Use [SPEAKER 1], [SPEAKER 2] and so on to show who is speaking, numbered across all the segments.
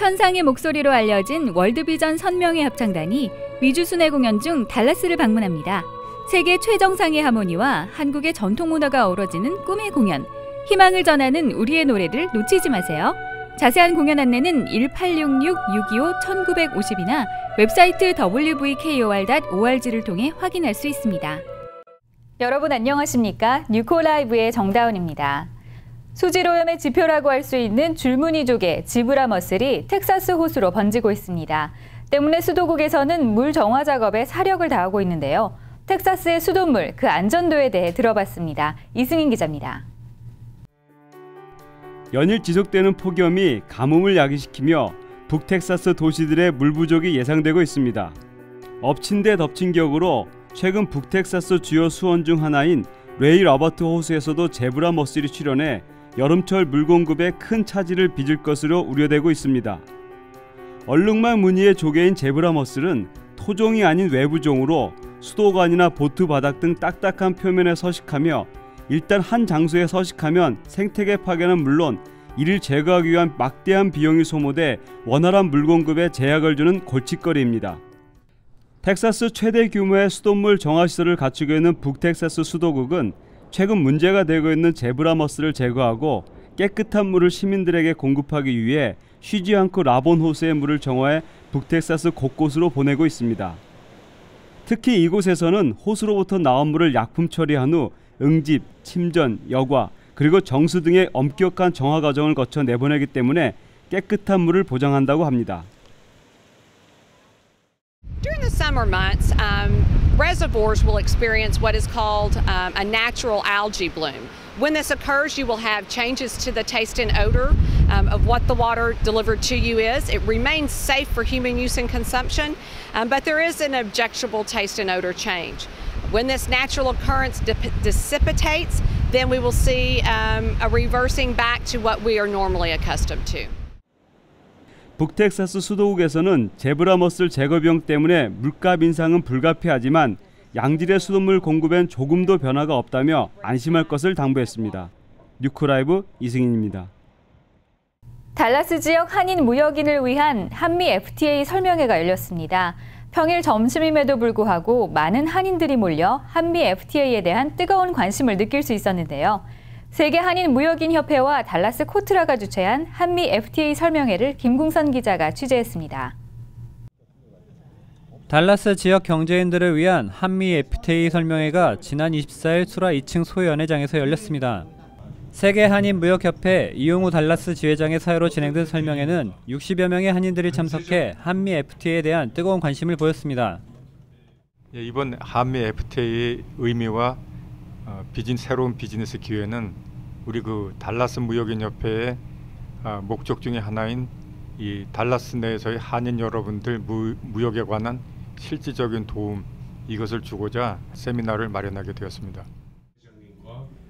[SPEAKER 1] 천상의 목소리로 알려진 월드비전 선명의 합창단이 위주 순회 공연 중 달라스를 방문합니다. 세계 최정상의 하모니와 한국의 전통문화가 어우러지는 꿈의 공연, 희망을 전하는 우리의 노래를 놓치지 마세요. 자세한 공연 안내는 1866-625-1950이나 웹사이트 wvkor.org를 통해 확인할 수 있습니다. 여러분 안녕하십니까? 뉴코라이브의 정다운입니다. 수질오염의 지표라고 할 수 있는 줄무늬족의 지브라 머슬이 텍사스 호수로 번지고 있습니다. 때문에 수도국에서는 물 정화 작업에 사력을 다하고 있는데요. 텍사스의 수돗물, 그 안전도에 대해 들어봤습니다. 이승인 기자입니다.
[SPEAKER 2] 연일 지속되는 폭염이 가뭄을 야기시키며 북텍사스 도시들의 물 부족이 예상되고 있습니다. 엎친 데 덮친 격으로 최근 북텍사스 주요 수원 중 하나인 레이 러버트 호수에서도 제브라 머슬이 출현해 여름철 물 공급에 큰 차질을 빚을 것으로 우려되고 있습니다. 얼룩말 무늬의 조개인 제브라 머슬은 토종이 아닌 외부종으로 수도관이나 보트 바닥 등 딱딱한 표면에 서식하며 일단 한 장소에 서식하면 생태계 파괴는 물론 이를 제거하기 위한 막대한 비용이 소모돼 원활한 물 공급에 제약을 주는 골칫거리입니다. 텍사스 최대 규모의 수돗물 정화시설을 갖추고 있는 북텍사스 수도국은 최근 문제가 되고 있는 제브라 머슬을 제거하고 깨끗한 물을 시민들에게 공급하기 위해 쉬지 않고 라본 호수의 물을 정화해 북텍사스 곳곳으로 보내고 있습니다. 특히 이곳에서는 호수로부터 나온 물을 약품 처리한 후 응집, 침전, 여과, 그리고 정수 등의 엄격한 정화 과정을 거쳐 내보내기 때문에 깨끗한 물을 보장한다고 합니다.
[SPEAKER 3] During the summer months, reservoirs will experience what is called a natural algae bloom. When this occurs, you will have changes to the taste and odor of what the water delivered to you is. It remains safe for human use and consumption, but there is an objectionable taste and odor change. When this natural occurrence dissipates, then we will see a reversing back to what we are normally accustomed to.
[SPEAKER 2] 북텍사스 수도국에서는 제브라 머슬 제거 비용 때문에 물값 인상은 불가피하지만 양질의 수돗물 공급엔 조금도 변화가 없다며 안심할 것을 당부했습니다. 뉴코라이브 이승인입니다.
[SPEAKER 1] 달라스 지역 한인 무역인을 위한 한미 FTA 설명회가 열렸습니다. 평일 점심임에도 불구하고 많은 한인들이 몰려 한미 FTA에 대한 뜨거운 관심을 느낄 수 있었는데요. 세계 한인 무역인 협회와 달라스 코트라가 주최한 한미 FTA 설명회를 김궁선 기자가 취재했습니다.
[SPEAKER 4] 달라스 지역 경제인들을 위한 한미 FTA 설명회가 지난 24일 수라 2층 소연회장에서 열렸습니다. 세계 한인 무역협회 이용우 달라스 지회장의 사회로 진행된 설명회는 60여 명의 한인들이 참석해 한미 FTA에 대한 뜨거운 관심을 보였습니다.
[SPEAKER 5] 이번 한미 FTA의 의미와 새로운 비즈니스 기회는 우리 달라스 무역인 협회의 목적 중에 하나인 이 달라스 내에서의 한인 여러분들 무역에 관한 실질적인 도움, 이것을 주고자 세미나를 마련하게 되었습니다.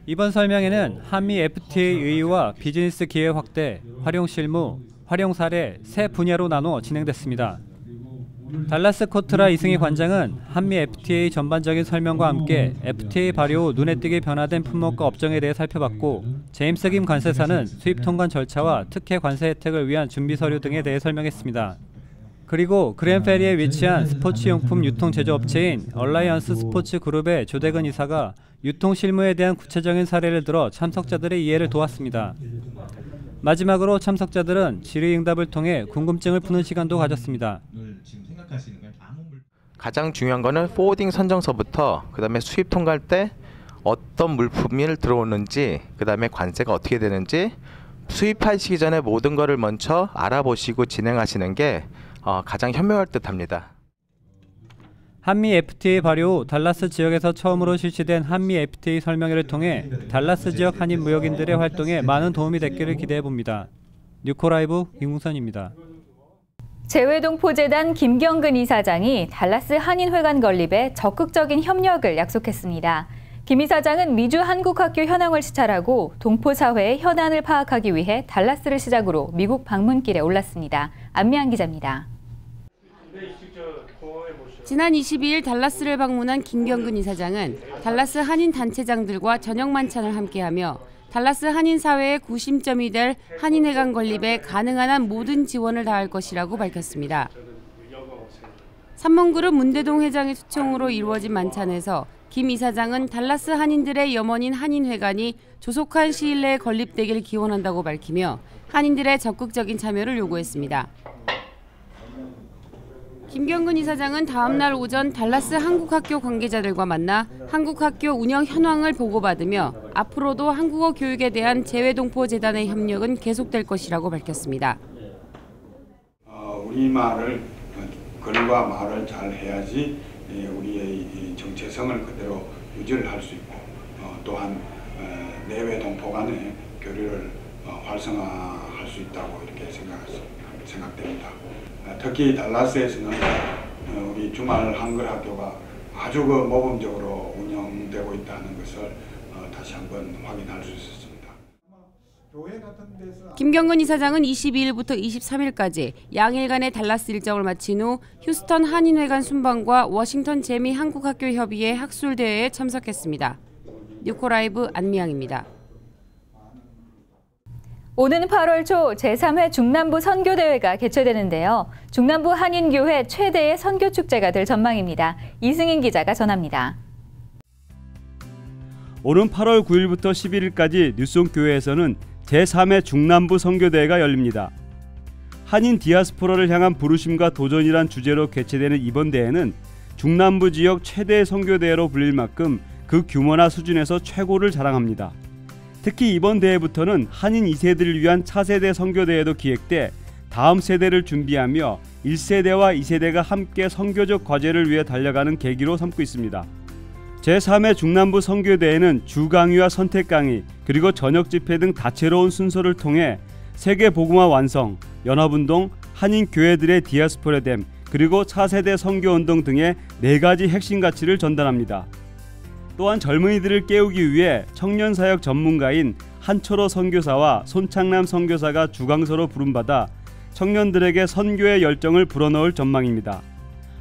[SPEAKER 4] 이번 설명회는 한미 FTA 의의와 비즈니스 기회 확대, 활용 실무, 활용 사례 세 분야로 나눠 진행됐습니다. 달라스 코트라 이승희 관장은 한미 FTA 전반적인 설명과 함께 FTA 발효 후 눈에 띄게 변화된 품목과 업종에 대해 살펴봤고, 제임스 김 관세사는 수입 통관 절차와 특혜 관세 혜택을 위한 준비 서류 등에 대해 설명했습니다. 그리고 그랜페리에 위치한 스포츠용품 유통 제조업체인 얼라이언스 스포츠 그룹의 조대근 이사가 유통 실무에 대한 구체적인 사례를 들어 참석자들의 이해를 도왔습니다. 마지막으로 참석자들은 질의응답을 통해 궁금증을 푸는 시간도 가졌습니다.
[SPEAKER 6] 가장 중요한 거는 포워딩 선정서부터 그다음에 수입 통과할 때 어떤 물품이 들어오는지, 그다음에 관세가 어떻게 되는지 수입하시기 전에 모든 것을 먼저 알아보시고 진행하시는 게 가장 현명할 듯합니다.
[SPEAKER 4] 한미 FTA 발효 후 달라스 지역에서 처음으로 실시된 한미 FTA 설명회를 통해 달라스 지역 한인 무역인들의 활동에 많은 도움이 됐기를 기대해봅니다. 뉴코라이브 김웅선입니다.
[SPEAKER 1] 재외동포재단 김경근 이사장이 달라스 한인회관 건립에 적극적인 협력을 약속했습니다. 김 이사장은 미주 한국학교 현황을 시찰하고 동포사회의 현안을 파악하기 위해 달라스를 시작으로 미국 방문길에 올랐습니다. 안미안 기자입니다.
[SPEAKER 7] 지난 22일 달라스를 방문한 김경근 이사장은 달라스 한인 단체장들과 저녁 만찬을 함께하며 달라스 한인사회의 구심점이 될 한인회관 건립에 가능한 한 모든 지원을 다할 것이라고 밝혔습니다. 삼mon그룹 문대동 회장의 초청으로 이루어진 만찬에서 김 이사장은 달라스 한인들의 염원인 한인회관이 조속한 시일 내에 건립되길 기원한다고 밝히며 한인들의 적극적인 참여를 요구했습니다. 김경근 이사장은 다음 날 오전 달라스 한국학교 관계자들과 만나 한국학교 운영 현황을 보고받으며 앞으로도 한국어 교육에 대한 재외동포재단의 협력은 계속될 것이라고 밝혔습니다.
[SPEAKER 8] 우리말을 글과 말을 잘 해야지 우리의 정체성을 그대로 유지를 할 수 있고 또한 내외 동포 간의 교류를 활성화할 수 있다고 이렇게 생각됩니다. 특히 달라스에서는 우리 주말 한글 학교가 아주 모범적으로 운영되고 있다는 것을 다시 한번 확인할 수 있었습니다.
[SPEAKER 7] 김경근 이사장은 22일부터 23일까지 양일간의 달라스 일정을 마친 후 휴스턴 한인회관 순방과 워싱턴 재미 한국학교 협의회 학술대회에 참석했습니다. 뉴코라이브 안미양입니다.
[SPEAKER 1] 오는 8월 초 제3회 중남부 선교대회가 개최되는데요. 중남부 한인교회 최대의 선교축제가 될 전망입니다. 이승인 기자가 전합니다.
[SPEAKER 2] 오는 8월 9일부터 11일까지 뉴송교회에서는 제3회 중남부 선교대회가 열립니다. 한인 디아스포라를 향한 부르심과 도전이란 주제로 개최되는 이번 대회는 중남부 지역 최대의 선교대회로 불릴 만큼 그 규모나 수준에서 최고를 자랑합니다. 특히 이번 대회부터는 한인 2세들을 위한 차세대 선교대회도 기획돼 다음 세대를 준비하며 1세대와 2세대가 함께 선교적 과제를 위해 달려가는 계기로 삼고 있습니다. 제3회 중남부 선교대회는 주 강의와 선택 강의 그리고 저녁 집회 등 다채로운 순서를 통해 세계 복음화 완성, 연합운동, 한인 교회들의 디아스포라됨 그리고 차세대 선교운동 등의 4가지 핵심 가치를 전달합니다. 또한 젊은이들을 깨우기 위해 청년사역 전문가인 한철호 선교사와 손창남 선교사가 주강서로 부름받아 청년들에게 선교의 열정을 불어넣을 전망입니다.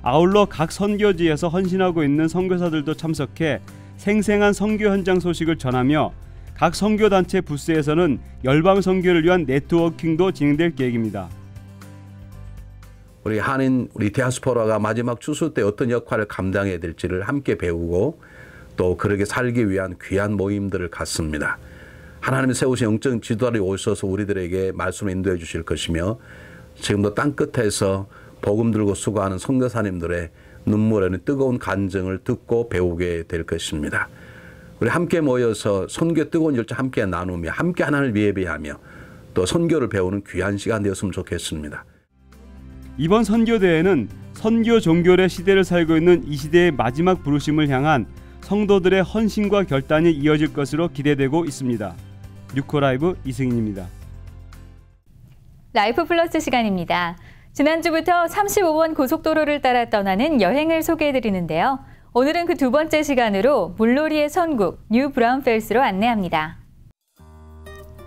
[SPEAKER 2] 아울러 각 선교지에서 헌신하고 있는 선교사들도 참석해 생생한 선교 현장 소식을 전하며 각 선교단체 부스에서는 열방 선교를 위한 네트워킹도 진행될 계획입니다.
[SPEAKER 9] 우리 한인, 우리 디아스포라가 마지막 추수 때 어떤 역할을 감당해야 될지를 함께 배우고 또 그렇게 살기 위한 귀한 모임들을 갖습니다. 하나님이 세우신 영적 지도자들이 오셔서 우리들에게 말씀을 인도해 주실 것이며 지금도 땅끝에서 복음 들고 수고하는 선교사님들의 눈물에는 뜨거운 간증을 듣고 배우게 될 것입니다. 우리 함께 모여서 선교의 뜨거운 열정 함께 나누며 함께 하나님을 예배하며 또 선교를 배우는 귀한 시간 되었으면 좋겠습니다.
[SPEAKER 2] 이번 선교대회는 선교 종교의 시대를 살고 있는 이 시대의 마지막 부르심을 향한 성도들의 헌신과 결단이 이어질 것으로 기대되고 있습니다. 뉴코라이브 이승인입니다.
[SPEAKER 1] 라이프 플러스 시간입니다. 지난주부터 35번 고속도로를 따라 떠나는 여행을 소개해드리는데요. 오늘은 그 두 번째 시간으로 물놀이의 선국 뉴 브라운펠스로 안내합니다.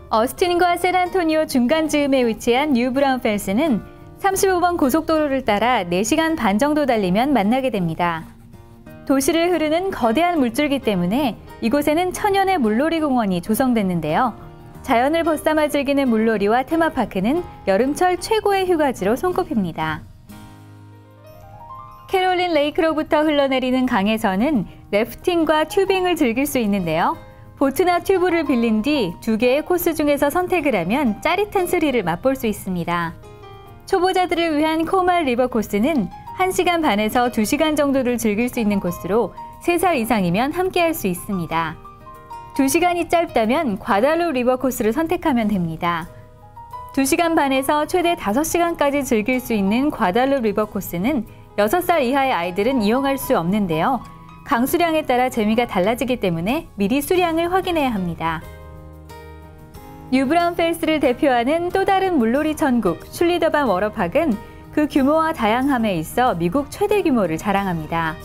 [SPEAKER 1] 어스틴과 샌안토니오 중간 즈음에 위치한 뉴 브라운펠스는 35번 고속도로를 따라 4시간 반 정도 달리면 만나게 됩니다. 도시를 흐르는 거대한 물줄기 때문에 이곳에는 천연의 물놀이 공원이 조성됐는데요. 자연을 벗삼아 즐기는 물놀이와 테마파크는 여름철 최고의 휴가지로 손꼽힙니다. 캐롤린 레이크로부터 흘러내리는 강에서는 래프팅과 튜빙을 즐길 수 있는데요. 보트나 튜브를 빌린 뒤 2개의 코스 중에서 선택을 하면 짜릿한 스릴을 맛볼 수 있습니다. 초보자들을 위한 코말 리버 코스는 1시간 반에서 2시간 정도를 즐길 수 있는 코스로 3살 이상이면 함께할 수 있습니다. 2시간이 짧다면 과달루 리버 코스를 선택하면 됩니다. 2시간 반에서 최대 5시간까지 즐길 수 있는 과달루 리버 코스는 6살 이하의 아이들은 이용할 수 없는데요. 강수량에 따라 재미가 달라지기 때문에 미리 수량을 확인해야 합니다. 뉴 브라운펠스를 대표하는 또 다른 물놀이 천국 슐리더반 워터파크는 그 규모와 다양함에 있어 미국 최대 규모를 자랑합니다.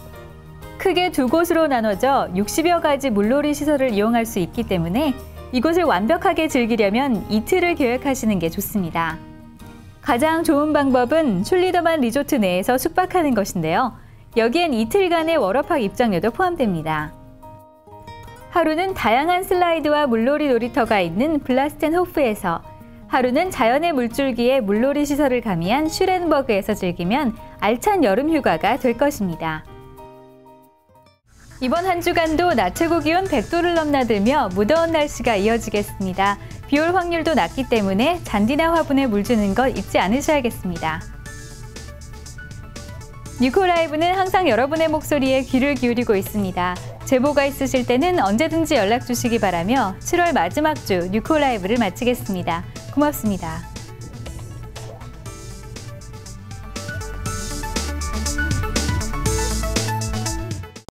[SPEAKER 1] 크게 2곳으로 나눠져 60여 가지 물놀이 시설을 이용할 수 있기 때문에 이곳을 완벽하게 즐기려면 이틀을 계획하시는 게 좋습니다. 가장 좋은 방법은 슐리더반 리조트 내에서 숙박하는 것인데요. 여기엔 이틀간의 워터파크 입장료도 포함됩니다. 하루는 다양한 슬라이드와 물놀이 놀이터가 있는 블라스텐호프에서, 하루는 자연의 물줄기에 물놀이 시설을 가미한 슈렌버그에서 즐기면 알찬 여름 휴가가 될 것입니다. 이번 한 주간도 낮 최고 기온 100도를 넘나들며 무더운 날씨가 이어지겠습니다. 비올 확률도 낮기 때문에 잔디나 화분에 물 주는 것 잊지 않으셔야겠습니다. 뉴코라이브는 항상 여러분의 목소리에 귀를 기울이고 있습니다. 제보가 있으실 때는 언제든지 연락 주시기 바라며 7월 마지막 주 뉴코라이브를 마치겠습니다. 고맙습니다.